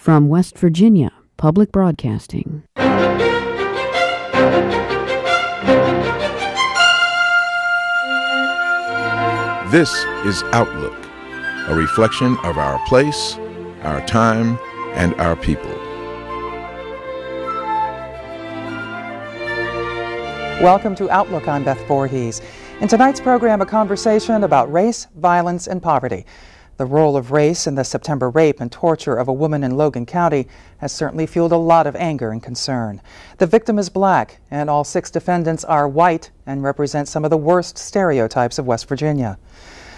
From West Virginia Public Broadcasting. This is Outlook, a reflection of our place, our time, and our people. Welcome to Outlook. I'm Beth Voorhees. In tonight's program, a conversation about race, violence, and poverty. The role of race in the September rape and torture of a woman in Logan County has certainly fueled a lot of anger and concern. The victim is black, and all 6 defendants are white and represent some of the worst stereotypes of West Virginia.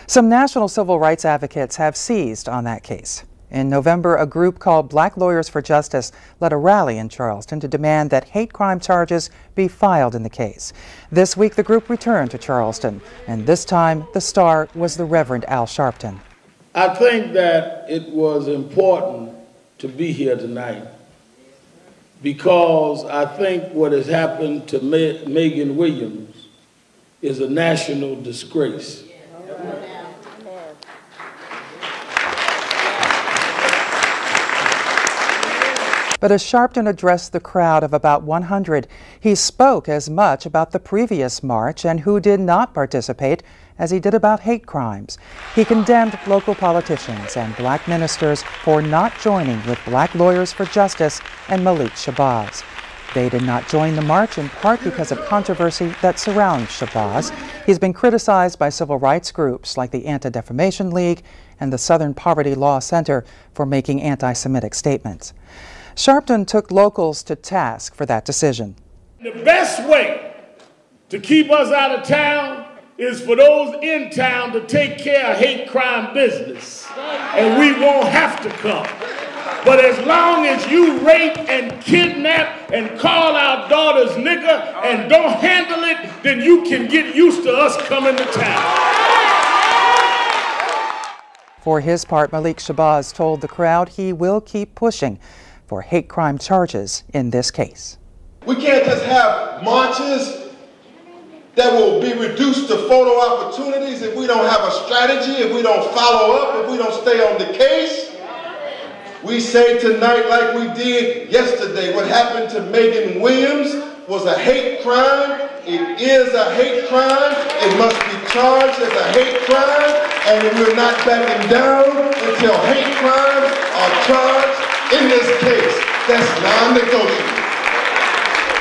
Some national civil rights advocates have seized on that case. In November, a group called Black Lawyers for Justice led a rally in Charleston to demand that hate crime charges be filed in the case. This week, the group returned to Charleston, and this time, the star was the Reverend Al Sharpton. I think that it was important to be here tonight because I think what has happened to Megan Williams is a national disgrace. But as Sharpton addressed the crowd of about 100, he spoke as much about the previous march and who did not participate as he did about hate crimes. He condemned local politicians and black ministers for not joining with Black Lawyers for Justice and Malik Shabazz. They did not join the march in part because of controversy that surrounds Shabazz. He's been criticized by civil rights groups like the Anti-Defamation League and the Southern Poverty Law Center for making anti-Semitic statements. Sharpton took locals to task for that decision. The best way to keep us out of town is for those in town to take care of hate crime business, and we won't have to come. But as long as you rape and kidnap and call our daughters nigger and don't handle it, then you can get used to us coming to town. For his part, Malik Shabazz told the crowd he will keep pushing for hate crime charges in this case. We can't just have marches that will be reduced to photo opportunities if we don't have a strategy, if we don't follow up, if we don't stay on the case. We say tonight, like we did yesterday, what happened to Megan Williams was a hate crime. It is a hate crime. It must be charged as a hate crime, and we're not backing down until hate crimes are charged in this case. That's non-negotiable.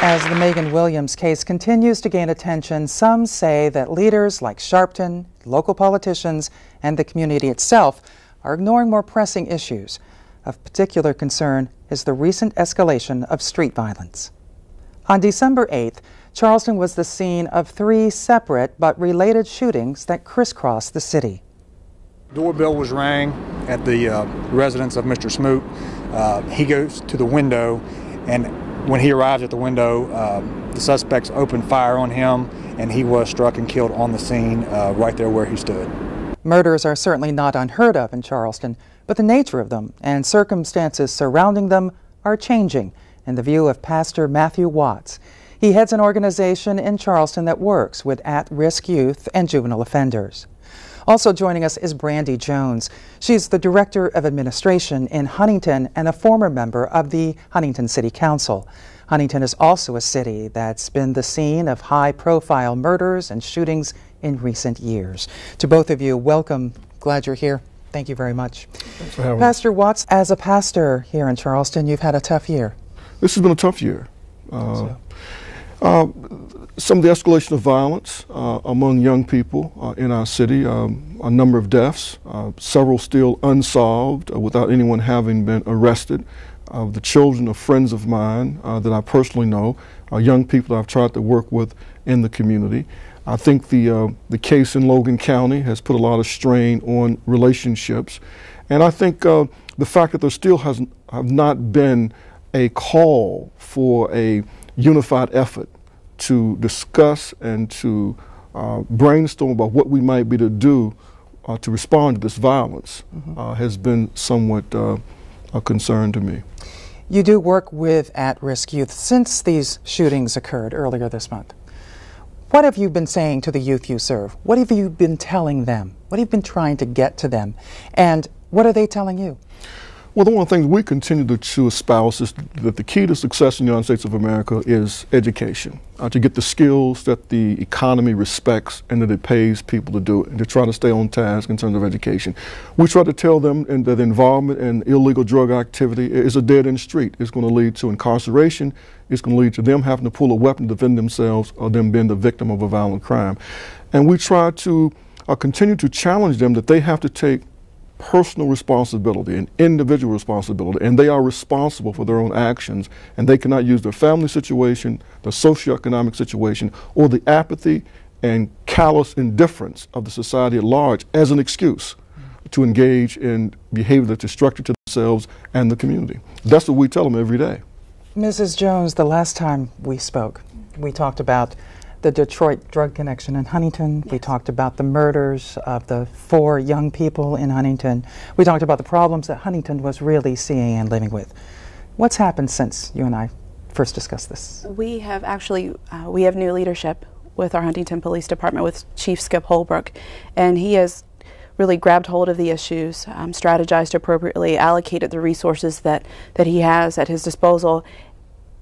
As the Megan Williams case continues to gain attention, some say that leaders like Sharpton, local politicians, and the community itself are ignoring more pressing issues. Of particular concern is the recent escalation of street violence. On December 8th, Charleston was the scene of 3 separate but related shootings that crisscrossed the city. Doorbell was rang at the residence of Mr. Smoot. He goes to the window, and when he arrives at the window, the suspects opened fire on him, and he was struck and killed on the scene right there where he stood. Murders are certainly not unheard of in Charleston, but the nature of them and circumstances surrounding them are changing, in the view of Pastor Matthew Watts. He heads an organization in Charleston that works with at-risk youth and juvenile offenders. Also joining us is Brandy Jones. She's the Director of Administration in Huntington and a former member of the Huntington City Council. Huntington is also a city that's been the scene of high-profile murders and shootings in recent years. To both of you, welcome. Glad you're here. Thank you very much. Thanks for having me. Pastor Watts, as a pastor here in Charleston, you've had a tough year. This has been a tough year. Some of the escalation of violence among young people in our city, a number of deaths, several still unsolved without anyone having been arrested. The children of friends of mine that I personally know, young people I've tried to work with in the community. I think the case in Logan County has put a lot of strain on relationships. And I think the fact that there still have not been a call for a unified effort to discuss and to brainstorm about what we might be to do to respond to this violence has been somewhat a concern to me. You do work with at-risk youth since these shootings occurred earlier this month. What have you been saying to the youth you serve? What have you been telling them? What have you been trying to get to them? And what are they telling you? Well, one of the things we continue to espouse is that the key to success in the United States of America is education, to get the skills that the economy respects and that it pays people to do it, and to try to stay on task in terms of education. We try to tell them that involvement in illegal drug activity is a dead-end street. It's going to lead to incarceration. It's going to lead to them having to pull a weapon to defend themselves or them being the victim of a violent crime. And we try to continue to challenge them that they have to take personal responsibility and individual responsibility, and they are responsible for their own actions, and they cannot use their family situation, their socioeconomic situation, or the apathy and callous indifference of the society at large as an excuse to engage in behavior that's destructive to themselves and the community. That's what we tell them every day. Mrs. Jones, the last time we spoke, we talked about the Detroit drug connection in Huntington. Yes. We talked about the murders of the 4 young people in Huntington. We talked about the problems that Huntington was really seeing and living with. What's happened since you and I first discussed this? We have actually, we have new leadership with our Huntington Police Department with Chief Skip Holbrook, and he has really grabbed hold of the issues, strategized appropriately, allocated the resources that he has at his disposal,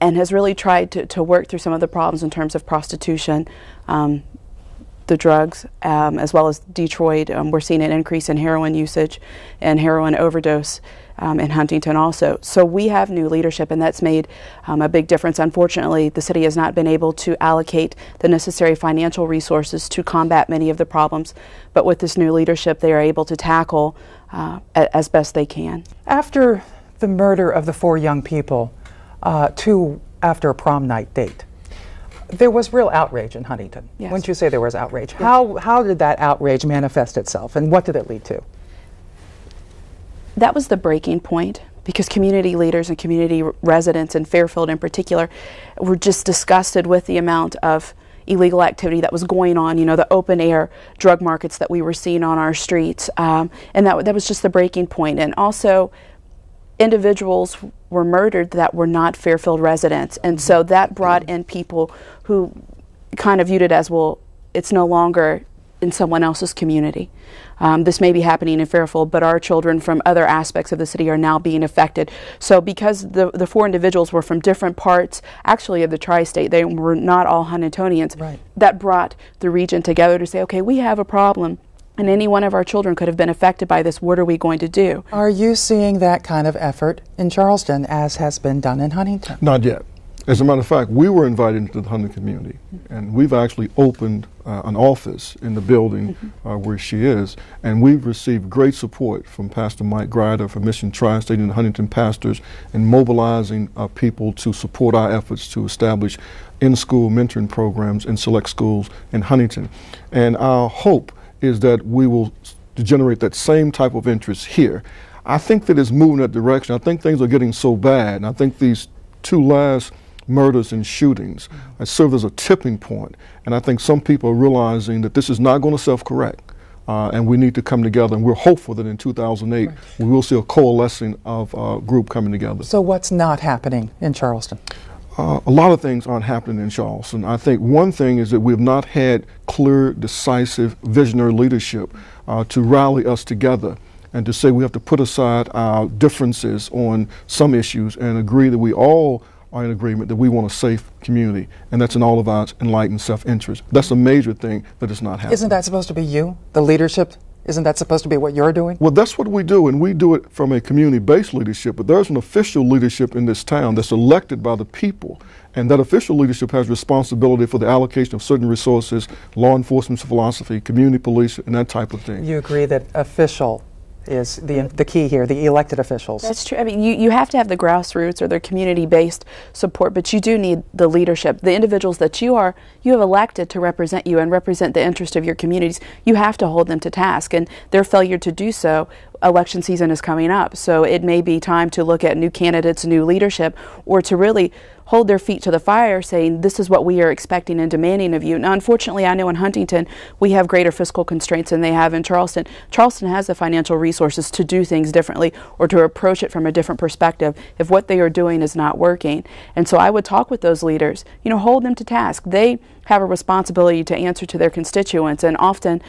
and has really tried to work through some of the problems in terms of prostitution, the drugs, as well as Detroit. We're seeing an increase in heroin usage and heroin overdose in Huntington also. So we have new leadership, and that's made a big difference. Unfortunately, the city has not been able to allocate the necessary financial resources to combat many of the problems, but with this new leadership, they are able to tackle as best they can. After the murder of the 4 young people, 2 after a prom night date, there was real outrage in Huntington. Yes. Wouldn't you say there was outrage? Yes. How did that outrage manifest itself, and what did it lead to? That was the breaking point, because community leaders and community residents in Fairfield in particular were just disgusted with the amount of illegal activity that was going on, you know, the open air drug markets that we were seeing on our streets, and that was just the breaking point. And also, individuals were murdered that were not Fairfield residents, and so that brought in people who kind of viewed it as, well, it's no longer in someone else's community. This may be happening in Fairfield, but our children from other aspects of the city are now being affected. So because the 4 individuals were from different parts, actually, of the tri-state, they were not all Huntingtonians, right, that brought the region together to say, okay, we have a problem, and any one of our children could have been affected by this. What are we going to do? Are you seeing that kind of effort in Charleston as has been done in Huntington? Not yet. As a matter of fact, we were invited into the Huntington community, and we've actually opened an office in the building where she is, and we've received great support from Pastor Mike Grider from Mission Tri-State and the Huntington pastors in mobilizing people to support our efforts to establish in-school mentoring programs in select schools in Huntington. And our hope is that we will generate that same type of interest here. I think that it's moving that direction. I think things are getting so bad, and I think these 2 last murders and shootings serve as a tipping point, and I think some people are realizing that this is not going to self-correct, and we need to come together, and we're hopeful that in 2008 right, we will see a coalescing of a group coming together. So what's not happening in Charleston? A lot of things aren't happening in Charleston. I think one thing is that we have not had clear, decisive, visionary leadership to rally us together and to say we have to put aside our differences on some issues and agree that we all are in agreement that we want a safe community, and that's in all of our enlightened self-interest. That's a major thing that is not happening. Isn't that supposed to be you, the leadership? Isn't that supposed to be what you're doing? Well, that's what we do, and we do it from a community-based leadership, but there's an official leadership in this town that's elected by the people, and that official leadership has responsibility for the allocation of certain resources, law enforcement philosophy, community police, and that type of thing. You agree that official is the key here, the elected officials? That's true. I mean, you have to have the grassroots or the community-based support, but you do need the leadership. The individuals that you have elected to represent you and represent the interest of your communities, you have to hold them to task, and their failure to do so, election season is coming up, so it may be time to look at new candidates, new leadership, or to really hold their feet to the fire saying this is what we are expecting and demanding of you. Now, unfortunately, I know in Huntington we have greater fiscal constraints than they have in Charleston. Charleston has the financial resources to do things differently or to approach it from a different perspective if what they are doing is not working. And so I would talk with those leaders, hold them to task. They have a responsibility to answer to their constituents, and often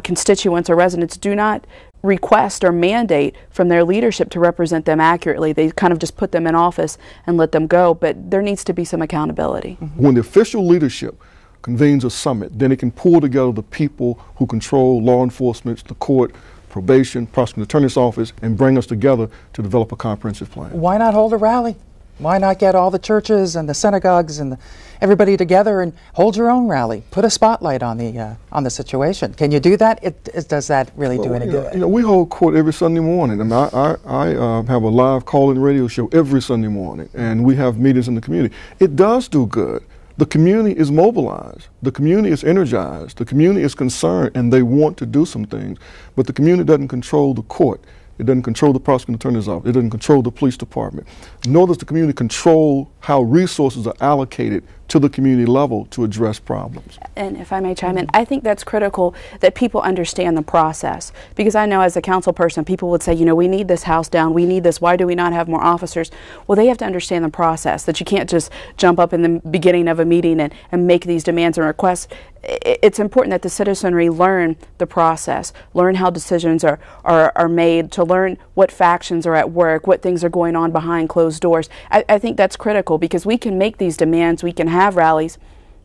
constituents or residents do not request or mandate from their leadership to represent them accurately. They kind of just put them in office and let them go, but there needs to be some accountability. When the official leadership convenes a summit, then it can pull together the people who control law enforcement, the court, probation, prosecuting attorney's office, and bring us together to develop a comprehensive plan. Why not hold a rally? Why not get all the churches and the synagogues and everybody together and hold your own rally? Put a spotlight on the situation. Can you do that? Does that really do any good? You know, we hold court every Sunday morning, and I have a live call-in radio show every Sunday morning, and we have meetings in the community. It does do good. The community is mobilized. The community is energized. The community is concerned, and they want to do some things. But the community doesn't control the court. It doesn't control the prosecuting attorney's office. It doesn't control the police department. Nor does the community control how resources are allocated to the community level to address problems. And if I may chime in, I think that's critical that people understand the process. Because I know as a council person, people would say, you know, we need this house down, we need this, why do we not have more officers? Well, they have to understand the process, that you can't just jump up in the beginning of a meeting and make these demands and requests. It's important that the citizenry learn the process, learn how decisions are made, to learn what factions are at work, what things are going on behind closed doors. I think that's critical, because we can make these demands, we can have rallies,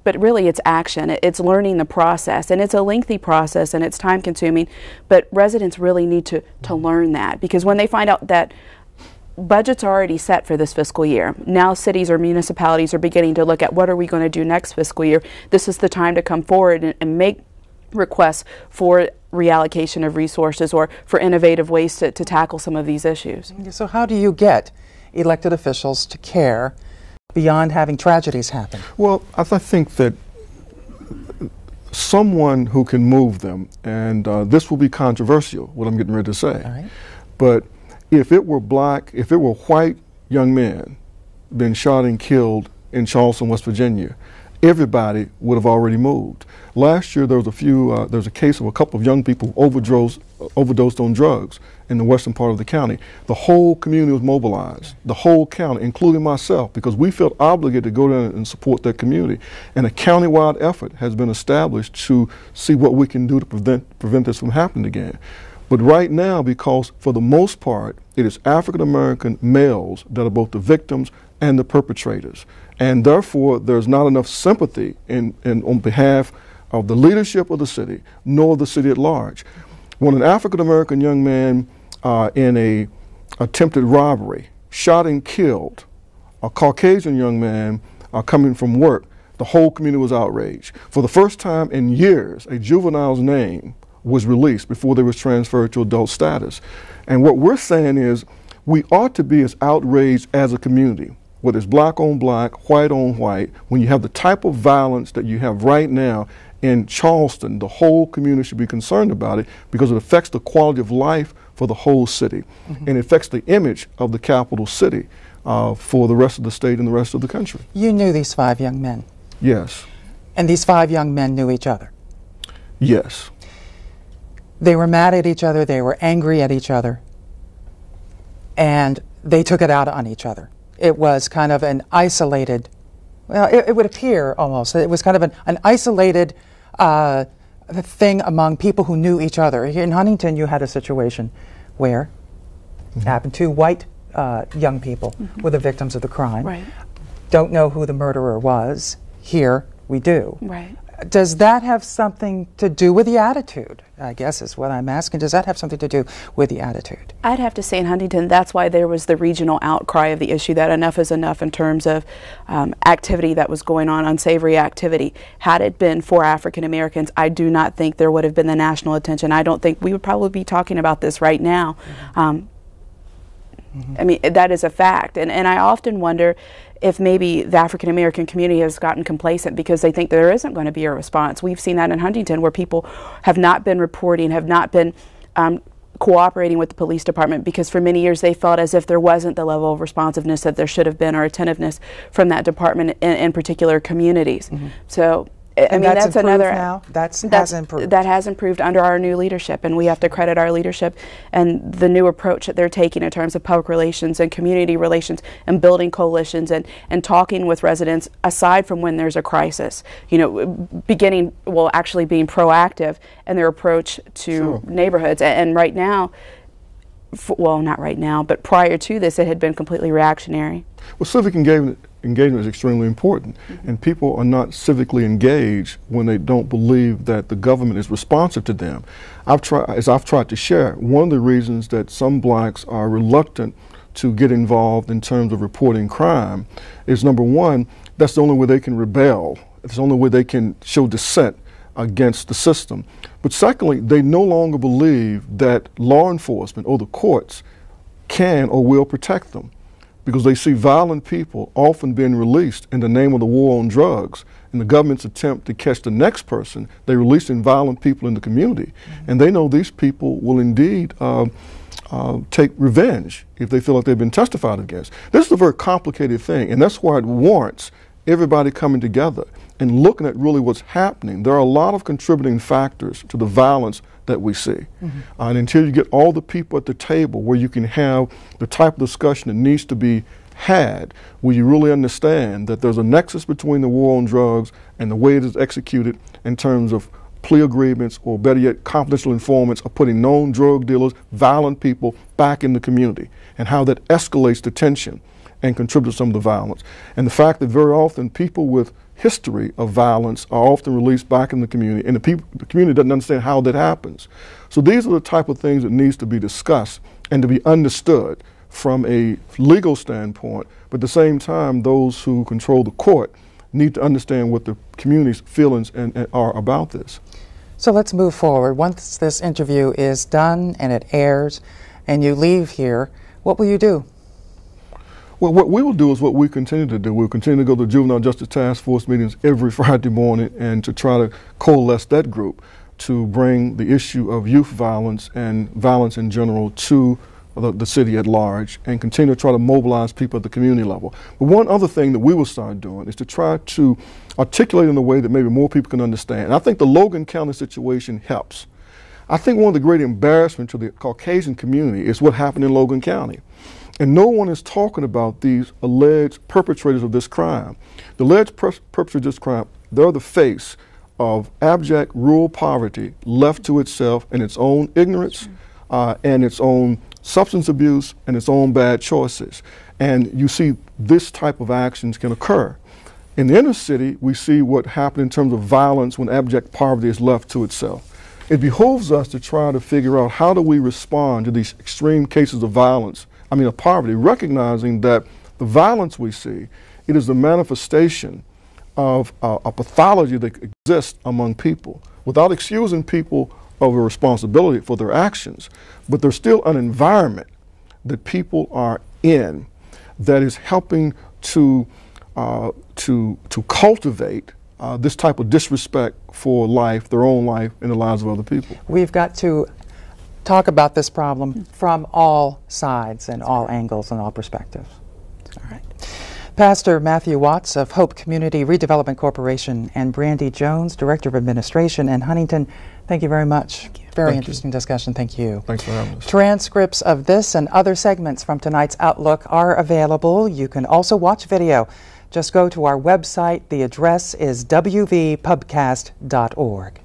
but really it's action. It's learning the process, and it's a lengthy process and it's time consuming, but residents really need to learn that, because when they find out that budgets are already set for this fiscal year, now cities or municipalities are beginning to look at what are we going to do next fiscal year. This is the time to come forward and make requests for reallocation of resources or for innovative ways to tackle some of these issues. So how do you get elected officials to care beyond having tragedies happen? Well, I think that someone who can move them, and this will be controversial, what I'm getting ready to say, all right, but if it were white young men being shot and killed in Charleston, West Virginia, everybody would have already moved. Last year there was a case of a couple of young people who overdosed on drugs in the western part of the county. The whole community was mobilized, the whole county, including myself, because we felt obligated to go down and support that community. And a countywide effort has been established to see what we can do to prevent this from happening again. But right now, because for the most part, it is African American males that are both the victims and the perpetrators. And therefore, there's not enough sympathy on behalf of the leadership of the city, nor the city at large. When an African American young man in a attempted robbery shot and killed a Caucasian young man coming from work, the whole community was outraged. For the first time in years, a juvenile's name was released before they was transferred to adult status. And what we're saying is we ought to be as outraged as a community, whether it's black on black, white on white. When you have the type of violence that you have right now in Charleston, the whole community should be concerned about it, because it affects the quality of life for the whole city. Mm-hmm. And it affects the image of the capital city for the rest of the state and the rest of the country. You knew these 5 young men? Yes. And these 5 young men knew each other? Yes. They were mad at each other, they were angry at each other, and they took it out on each other. It was kind of an isolated, well, it would appear almost, it was kind of an isolated thing among people who knew each other. In Huntington, you had a situation where it happened 2 white young people were the victims of the crime. Right. Don't know who the murderer was. Here, we do. Right. Does that have something to do with the attitude, I guess is what I'm asking. Does that have something to do with the attitude? I'd have to say in Huntington, that's why there was the regional outcry of the issue, that enough is enough in terms of activity that was going on, unsavory activity. Had it been for African Americans, I do not think there would have been the national attention. I don't think we would probably be talking about this right now. I mean, that is a fact. And I often wonder if maybe the African American community has gotten complacent because they think there isn't going to be a response. We've seen that in Huntington, where people have not been reporting, have not been cooperating with the police department, because for many years they felt as if there wasn't the level of responsiveness that there should have been, or attentiveness from that department in particular communities. So I mean, that's another. Now? Has improved. That has improved under our new leadership, and we have to credit our leadership and the new approach that they're taking in terms of public relations and community relations and building coalitions and talking with residents aside from when there's a crisis. You know, actually being proactive in their approach to neighborhoods. And right now, well, not right now, but prior to this, it had been completely reactionary. Well, civic engagement is extremely important, and people are not civically engaged when they don't believe that the government is responsive to them. As I've tried to share, one of the reasons that some blacks are reluctant to get involved in terms of reporting crime is, number one, that's the only way they can rebel. It's the only way they can show dissent against the system. But secondly, they no longer believe that law enforcement or the courts can or will protect them, because they see violent people often being released in the name of the war on drugs. In the government's attempt to catch the next person, they're releasing violent people in the community. And they know these people will indeed take revenge if they feel like they've been testified against. This is a very complicated thing, and that's why it warrants everybody coming together and looking at really what's happening. There are a lot of contributing factors to the violence that we see. And until you get all the people at the table where you can have the type of discussion that needs to be had, where you really understand that there's a nexus between the war on drugs and the way it is executed in terms of plea agreements, or better yet, confidential informants, are putting known drug dealers, violent people back in the community, and how that escalates the tension and contributes to some of the violence. And the fact that very often people with history of violence are often released back in the community, and the community doesn't understand how that happens. So these are the type of things that needs to be discussed and to be understood from a legal standpoint, but at the same time, those who control the court need to understand what the community's feelings are about this. So let's move forward. Once this interview is done and it airs and you leave here, what will you do? Well, what we will do is what we continue to do. We'll continue to go to Juvenile Justice Task Force meetings every Friday morning and to try to coalesce that group to bring the issue of youth violence and violence in general to the city at large, and continue to try to mobilize people at the community level. But one other thing that we will start doing is to try to articulate in a way that maybe more people can understand. And I think the Logan County situation helps. I think one of the great embarrassments to the Caucasian community is what happened in Logan County. And no one is talking about these alleged perpetrators of this crime. The alleged perpetrators of this crime, they're the face of abject rural poverty left to itself and its own ignorance and its own substance abuse and its own bad choices. And you see this type of actions can occur. In the inner city, we see what happened in terms of violence when abject poverty is left to itself. It behooves us to try to figure out how do we respond to these extreme cases of violence, of poverty, recognizing that the violence we see, it is the manifestation of a pathology that exists among people, without excusing people of a responsibility for their actions, but there's still an environment that people are in that is helping to cultivate this type of disrespect for life, their own life, and the lives of other people. We've got to talk about this problem from all sides and all angles and all perspectives. All right. Pastor Matthew Watts of Hope Community Redevelopment Corporation and Brandy Jones, Director of Administration in Huntington, thank you very much. Very interesting discussion. Thank you. Thanks for having us. Transcripts of this and other segments from tonight's Outlook are available. You can also watch video. Just go to our website. The address is wvpubcast.org.